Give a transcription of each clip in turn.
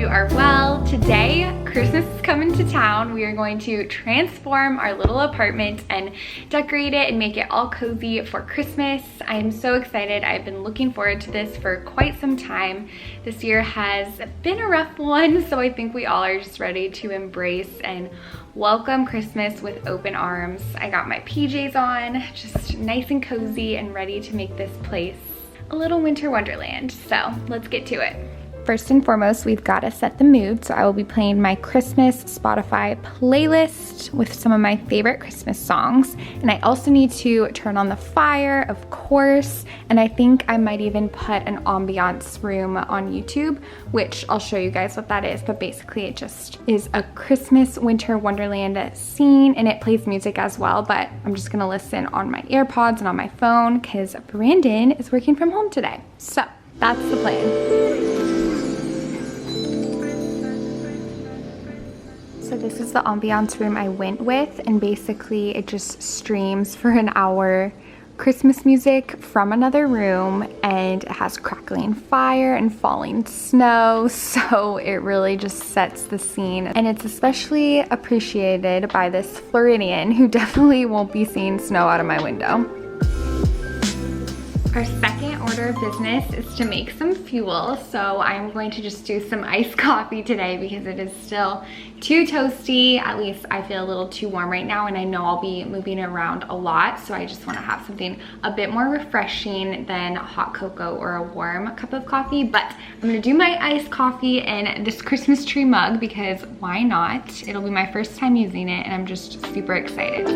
you are well. Today, Christmas is coming to town. We are going to transform our little apartment and decorate it and make it all cozy for Christmas. I am so excited. I've been looking forward to this for quite some time. This year has been a rough one, so I think we all are just ready to embrace and welcome Christmas with open arms. I got my PJs on, just nice and cozy and ready to make this place a little winter wonderland. So let's get to it. First and foremost, we've got to set the mood. So I will be playing my Christmas Spotify playlist with some of my favorite Christmas songs. And I also need to turn on the fire, of course. And I think I might even put an ambiance room on YouTube, which I'll show you guys what that is. But basically it just is a Christmas winter wonderland scene, and it plays music as well. But I'm just gonna listen on my AirPods and on my phone because Brandon is working from home today. So that's the plan. So this is the ambiance room I went with, and basically it just streams for an hour Christmas music from another room, and it has crackling fire and falling snow, so it really just sets the scene. And it's especially appreciated by this Floridian who definitely won't be seeing snow out of my window. Our second order of business is to make some fuel. So I'm going to just do some iced coffee today because it is still too toasty. At least I feel a little too warm right now, and I know I'll be moving around a lot. So I just want to have something a bit more refreshing than hot cocoa or a warm cup of coffee. But I'm gonna do my iced coffee in this Christmas tree mug because why not? It'll be my first time using it, and I'm just super excited.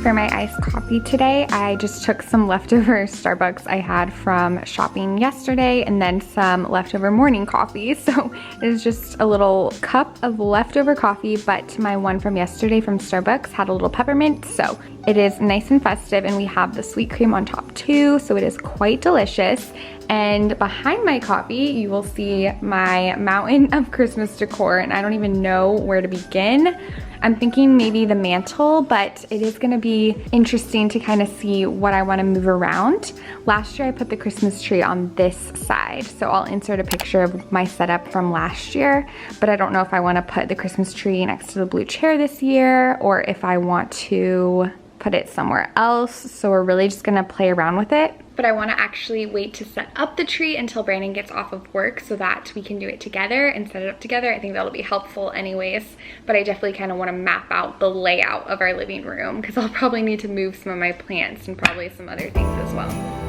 For my iced coffee today, I just took some leftover Starbucks I had from shopping yesterday and then some leftover morning coffee. So it's just a little cup of leftover coffee, but my one from yesterday from Starbucks had a little peppermint. So it is nice and festive, and we have the sweet cream on top too. So it is quite delicious. And behind my coffee, you will see my mountain of Christmas decor, and I don't even know where to begin. I'm thinking maybe the mantle, but it is gonna be interesting to kind of see what I wanna move around. Last year I put the Christmas tree on this side, so I'll insert a picture of my setup from last year, but I don't know if I wanna put the Christmas tree next to the blue chair this year or if I want to put it somewhere else. So we're really just gonna play around with it. But I wanna actually wait to set up the tree until Brandon gets off of work so that we can do it together and set it up together. I think that'll be helpful anyways, but I definitely kind of wanna map out the layout of our living room because I'll probably need to move some of my plants and probably some other things as well.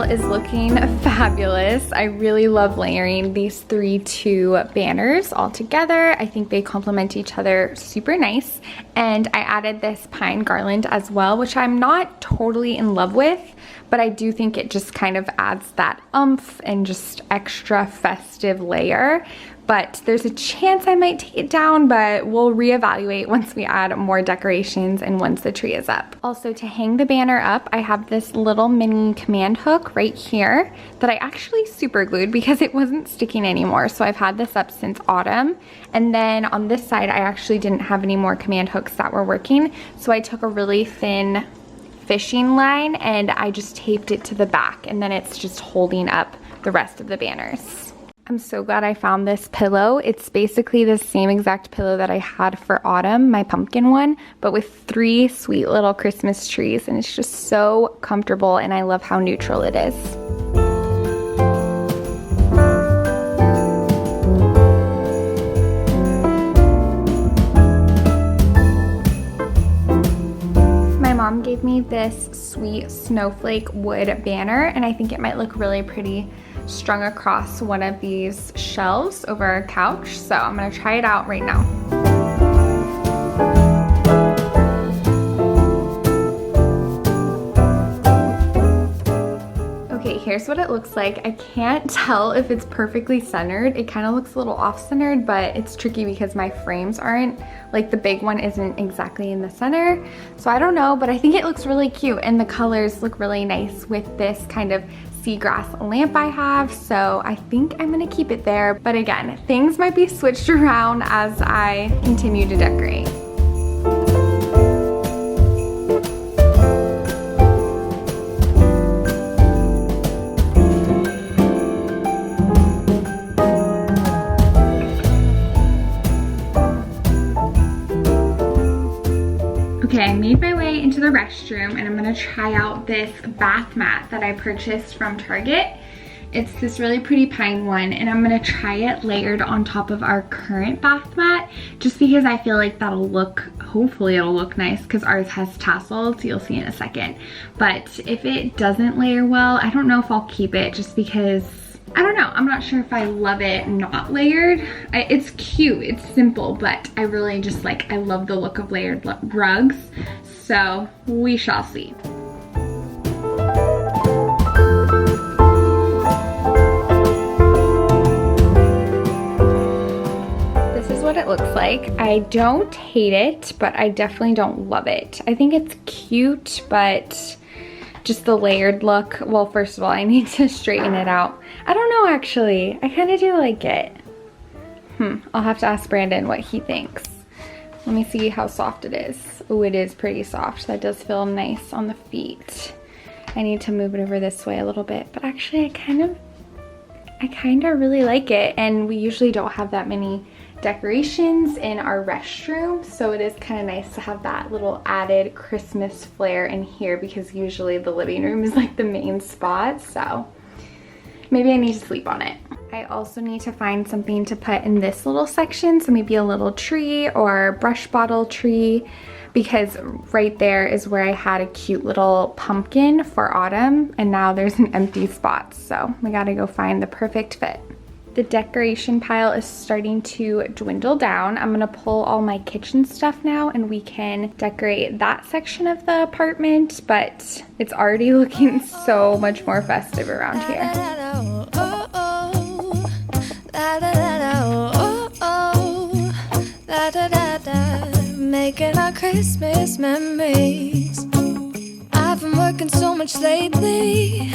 Is looking fabulous. I really love layering these two banners all together. I think they complement each other super nice. And I added this pine garland as well, which I'm not totally in love with, but I do think it just kind of adds that oomph and just extra festive layer. But there's a chance I might take it down, but we'll reevaluate once we add more decorations and once the tree is up. Also, to hang the banner up, I have this little mini command hook right here that I actually super glued because it wasn't sticking anymore. So I've had this up since autumn. And then on this side, I actually didn't have any more command hooks that were working. So I took a really thin fishing line and I just taped it to the back, and then it's just holding up the rest of the banners. I'm so glad I found this pillow. It's basically the same exact pillow that I had for autumn, my pumpkin one, but with 3 sweet little Christmas trees, and it's just so comfortable, and I love how neutral it is. My mom gave me this sweet snowflake wood banner, and I think it might look really pretty strung across one of these shelves over our couch. So I'm gonna try it out right now. here's what it looks like. I can't tell if it's perfectly centered. It kind of looks a little off-centered, but it's tricky because my frames aren't, like the big one isn't exactly in the center. So I don't know, but I think it looks really cute and the colors look really nice with this kind of seagrass lamp I have, so I think I'm gonna keep it there. But again, things might be switched around as I continue to decorate. Okay, I made my way into the restroom and I'm gonna try out this bath mat that I purchased from Target. It's this really pretty pine one and I'm gonna try it layered on top of our current bath mat just because I feel like that'll look, hopefully it'll look nice because ours has tassels, you'll see in a second. But if it doesn't layer well, I don't know if I'll keep it just because I don't know, I'm not sure if I love it not layered. It's cute, it's simple, but I really just I love the look of layered rugs. So we shall see. This is what it looks like. I don't hate it, but I definitely don't love it. I think it's cute, but just the layered look. Well, first of all, I need to straighten it out. I don't know actually. I kind of do like it. I'll have to ask Brandon what he thinks. Let me see how soft it is. Oh, it is pretty soft. That does feel nice on the feet. I need to move it over this way a little bit, but actually I kind of really like it. And we usually don't have that many decorations in our restroom, so it is kind of nice to have that little added Christmas flair in here because usually the living room is like the main spot. So maybe I need to sleep on it. I also need to find something to put in this little section, so maybe a little tree or brush bottle tree, because right there is where I had a cute little pumpkin for autumn and now there's an empty spot, so we gotta go find the perfect fit. The decoration pile is starting to dwindle down. I'm gonna pull all my kitchen stuff now and we can decorate that section of the apartment, but it's already looking so much more festive around here. Making our Christmas memories. I've been working so much lately,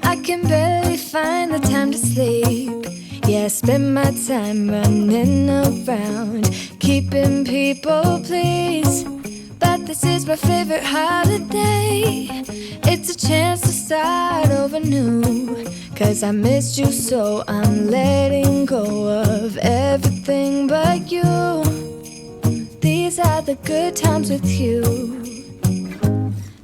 I can barely find the time to sleep. Yeah, I spend my time running around, keeping people pleased. But this is my favorite holiday. It's a chance to start over new. Cause I missed you, so I'm letting go of everything but you. These are the good times with you.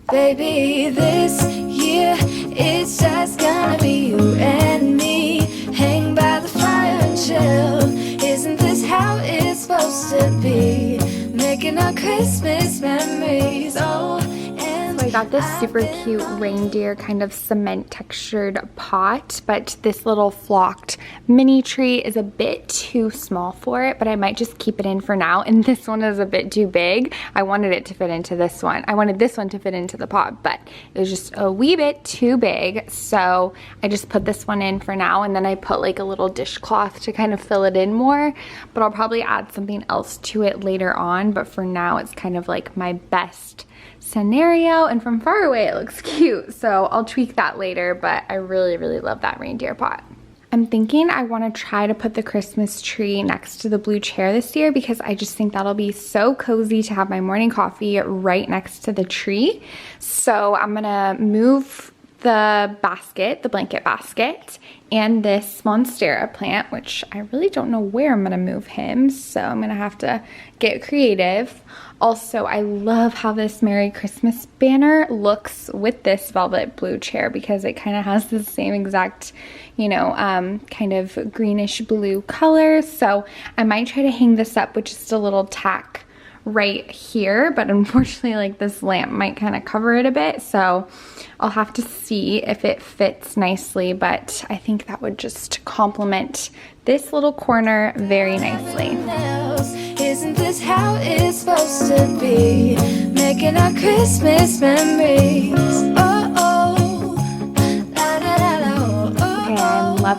Baby, this year it's just gonna be you and me. Hang by the fire and chill. Isn't this how it's supposed to be? Making our Christmas memories. Oh, and so I got this super cute reindeer kind of cement textured pot, but this little flocked mini tree is a bit too small for it, but I might just keep it in for now. And this one is a bit too big. I wanted it to fit into this one. I wanted this one to fit into the pot, but it was just a wee bit too big. So I just put this one in for now, and then I put like a little dishcloth to kind of fill it in more, but I'll probably add something else to it later on. But for now, it's kind of like my best scenario, and from far away it looks cute, so I'll tweak that later. But I really love that reindeer pot. I'm thinking I want to try to put the Christmas tree next to the blue chair this year because I just think that'll be so cozy to have my morning coffee right next to the tree. So I'm gonna move the basket, the blanket basket, and this monstera plant, which I really don't know where I'm gonna move him, so I'm gonna have to get creative. Also, I love how this Merry Christmas banner looks with this velvet blue chair because it kind of has the same exact, you know, kind of greenish blue color. So I might try to hang this up with just a little tack right here, but unfortunately like this lamp might kind of cover it a bit, so I'll have to see if it fits nicely, but I think that would just complement this little corner very nicely. Isn't this how it's supposed to be? Making our Christmas memories. Oh, oh. Da, da, da.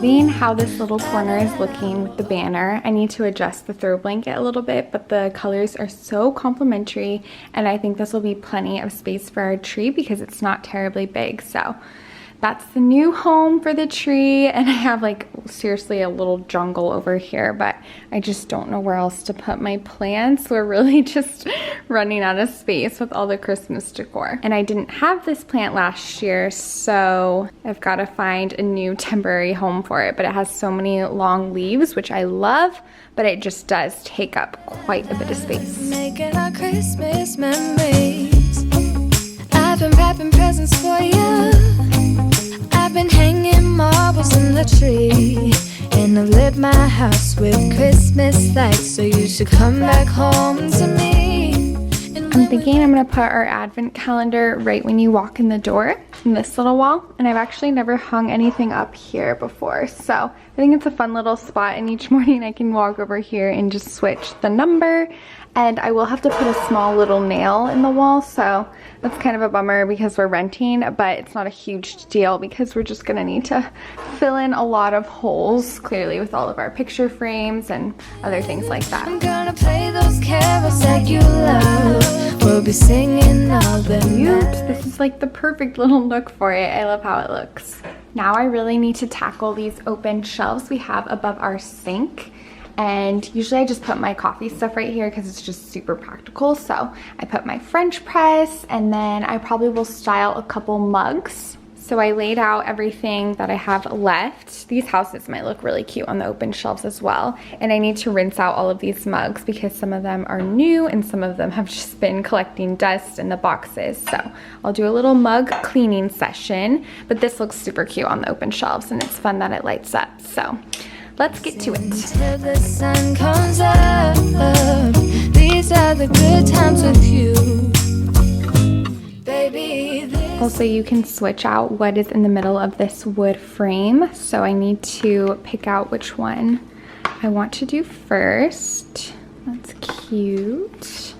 loving how this little corner is looking with the banner. I need to adjust the throw blanket a little bit, but the colors are so complimentary, and I think this will be plenty of space for our tree because it's not terribly big. So that's the new home for the tree, and I have like seriously a little jungle over here, but I just don't know where else to put my plants. We're really just running out of space with all the Christmas decor. And I didn't have this plant last year, so I've got to find a new temporary home for it, but it has so many long leaves, which I love, but it just does take up quite a bit of space. Making our Christmas memories. I've been wrapping presents for you. I've been hanging marbles in the tree, and I've lit my house with Christmas lights, so you should come back home to me. I'm thinking I'm gonna put our advent calendar right when you walk in the door in this little wall, and I've actually never hung anything up here before, so I think it's a fun little spot, and each morning I can walk over here and just switch the number. And I will have to put a small little nail in the wall, so that's kind of a bummer because we're renting, but it's not a huge deal because we're just gonna need to fill in a lot of holes, clearly, with all of our picture frames and other things like that. I'm gonna play those carols that you love. We'll be singing all the night. This is like the perfect little nook for it. I love how it looks. Now I really need to tackle these open shelves we have above our sink. And usually I just put my coffee stuff right here because it's just super practical. So I put my French press, and then I probably will style a couple mugs. So I laid out everything that I have left. These houses might look really cute on the open shelves as well. And I need to rinse out all of these mugs because some of them are new and some of them have just been collecting dust in the boxes. So I'll do a little mug cleaning session, but this looks super cute on the open shelves, and it's fun that it lights up. So let's get to it. Till the sun comes up, these are the good times with you, baby. Also, you can switch out what is in the middle of this wood frame, so I need to pick out which one I want to do first. That's cute.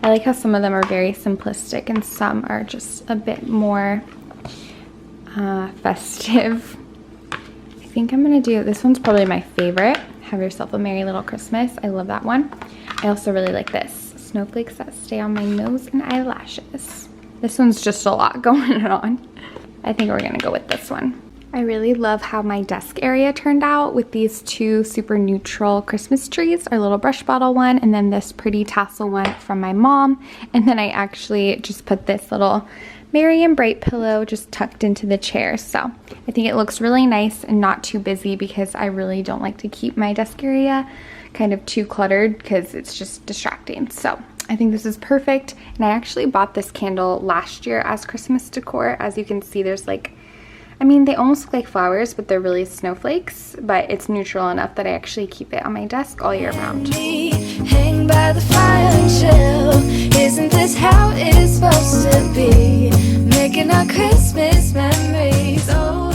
I like how some of them are very simplistic and some are just a bit more festive. I think I'm gonna do, this one's probably my favorite. Have Yourself a Merry Little Christmas. I love that one. I also really like this. Snowflakes that stay on my nose and eyelashes. This one's just a lot going on. I think we're gonna go with this one. I really love how my desk area turned out with these two super neutral Christmas trees, our little brush bottle one, and then this pretty tassel one from my mom. And then I actually just put this little Merry and Bright pillow just tucked into the chair. So I think it looks really nice and not too busy because I really don't like to keep my desk area kind of too cluttered because it's just distracting. So I think this is perfect. And I actually bought this candle last year as Christmas decor. As you can see, there's like, I mean, they almost look like flowers, but they're really snowflakes, but it's neutral enough that I actually keep it on my desk all year round. Hang by the fire and chill. Isn't this how it's supposed to be? Making our Christmas memories. Oh,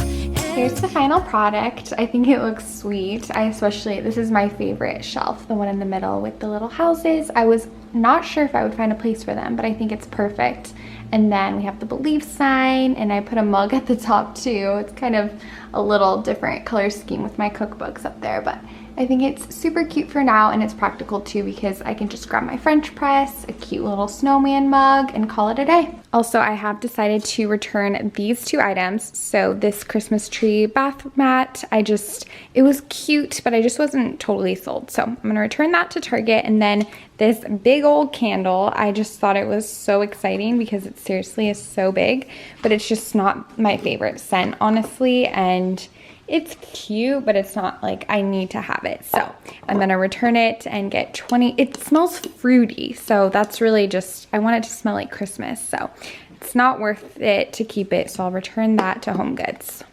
here's the final product. I think it looks sweet. This is my favorite shelf, the one in the middle with the little houses. I was not sure if I would find a place for them, but I think it's perfect. And then we have the belief sign, and I put a mug at the top too. It's kind of a little different color scheme with my cookbooks up there, but I think it's super cute for now, and it's practical too because I can just grab my French press, a cute little snowman mug, and call it a day. Also, I have decided to return these two items. So this Christmas tree bath mat, it was cute, but I just wasn't totally sold. So I'm gonna return that to Target, and then this big old candle, I just thought it was so exciting because it seriously is so big, but it's just not my favorite scent, honestly, and it's cute, but it's not like I need to have it. So I'm gonna return it and get 20, it smells fruity. So that's really just, I want it to smell like Christmas. So it's not worth it to keep it. So I'll return that to Home Goods.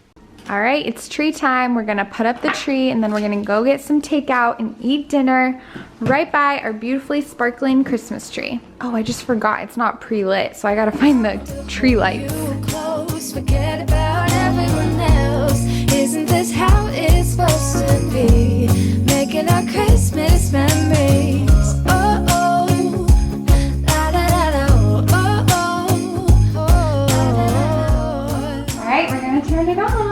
All right, it's tree time. We're gonna put up the tree and then we're gonna go get some takeout and eat dinner right by our beautifully sparkling Christmas tree. Oh, I just forgot, it's not pre-lit, so I gotta find the tree lights. Forget about everyone else. Isn't this how it's supposed to be? Making our Christmas memories. Oh, oh. La, da, da, da, oh, oh, oh, oh. All right, we're gonna turn it on.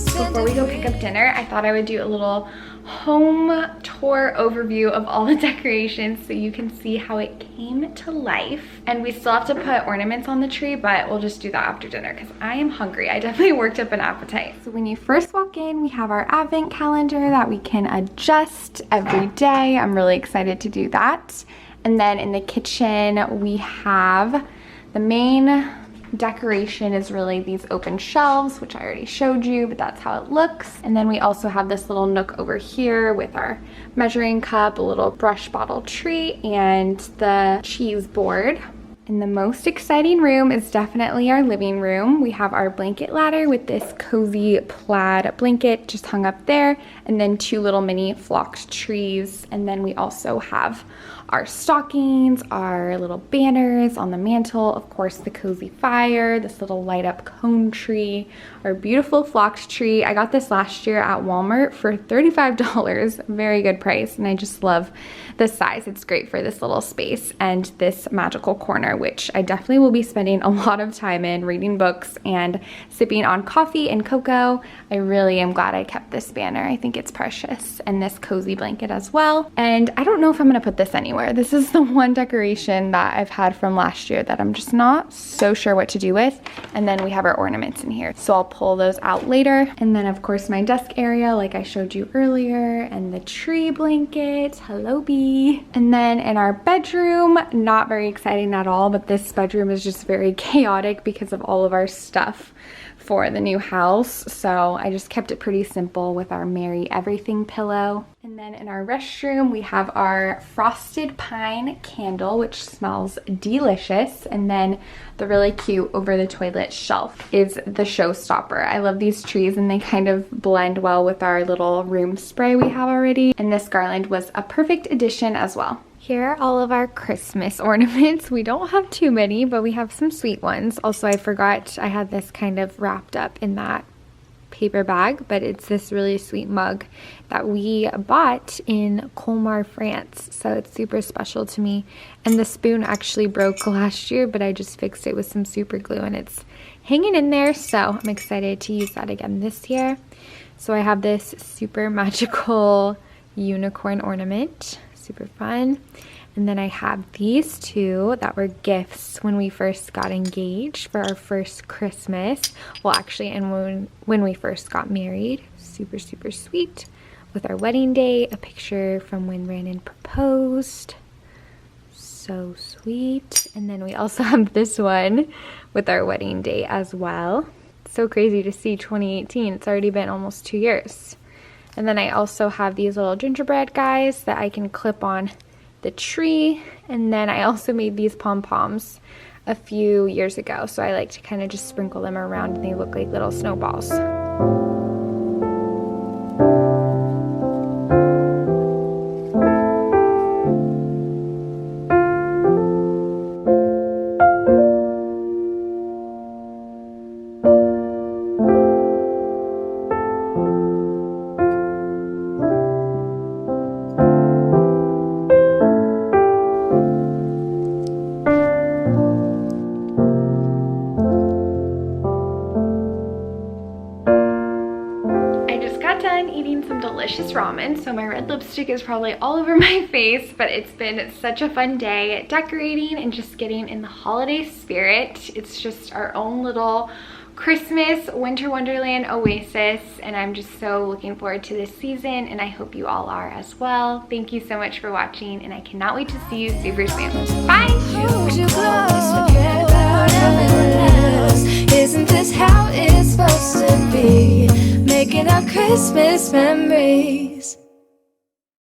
Before we go pick up dinner, I thought I would do a little home tour overview of all the decorations so you can see how it came to life. And we still have to put ornaments on the tree, but we'll just do that after dinner because I am hungry. I definitely worked up an appetite. So when you first walk in, we have our advent calendar that we can adjust every day. I'm really excited to do that. And then in the kitchen, we have the main decoration is really these open shelves, which I already showed you, but that's how it looks. And then we also have this little nook over here with our measuring cup, a little brush bottle tree, and the cheese board. And the most exciting room is definitely our living room. We have our blanket ladder with this cozy plaid blanket just hung up there, and then two little mini flocked trees. And then we also have our stockings, our little banners on the mantle, of course the cozy fire, this little light up cone tree, our beautiful flocked tree. I got this last year at Walmart for $35, very good price, and I just love the size. It's great for this little space and this magical corner, which I definitely will be spending a lot of time in, reading books and sipping on coffee and cocoa. I really am glad I kept this banner. I think it's precious, and this cozy blanket as well. And I don't know if I'm gonna put this anywhere. This is the one decoration that I've had from last year that I'm just not so sure what to do with. And then we have our ornaments in here, so I'll pull those out later. And then of course my desk area like I showed you earlier, and the tree blanket, hello bee. And then in our bedroom, not very exciting at all, but this bedroom is just very chaotic because of all of our stuff for the new house. So I just kept it pretty simple with our Merry Everything pillow. And then in our restroom, we have our frosted pine candle, which smells delicious. And then the really cute over the toilet shelf is the showstopper. I love these trees and they kind of blend well with our little room spray we have already. And this garland was a perfect addition as well. Here are all of our Christmas ornaments. We don't have too many, but we have some sweet ones. Also, I forgot I had this kind of wrapped up in that paper bag, but it's this really sweet mug that we bought in Colmar, France. So it's super special to me. And the spoon actually broke last year, but I just fixed it with some super glue and it's hanging in there. So I'm excited to use that again this year. So I have this super magical unicorn ornament. Super fun. And then I have these two that were gifts when we first got engaged for our first Christmas. Well, actually, and when we first got married. Super, super sweet. With our wedding day, a picture from when Brandon proposed. So sweet. And then we also have this one with our wedding day as well. It's so crazy to see 2018. It's already been almost 2 years. And then I also have these little gingerbread guys that I can clip on the tree. And then I also made these pom-poms a few years ago. So I like to kind of just sprinkle them around and they look like little snowballs. Delicious ramen, so my red lipstick is probably all over my face, but it's been such a fun day decorating and just getting in the holiday spirit. It's just our own little Christmas winter wonderland oasis, and I'm just so looking forward to this season, and I hope you all are as well. Thank you so much for watching, and I cannot wait to see you super soon. Bye! Isn't this how it's supposed to be? Making our Christmas memories.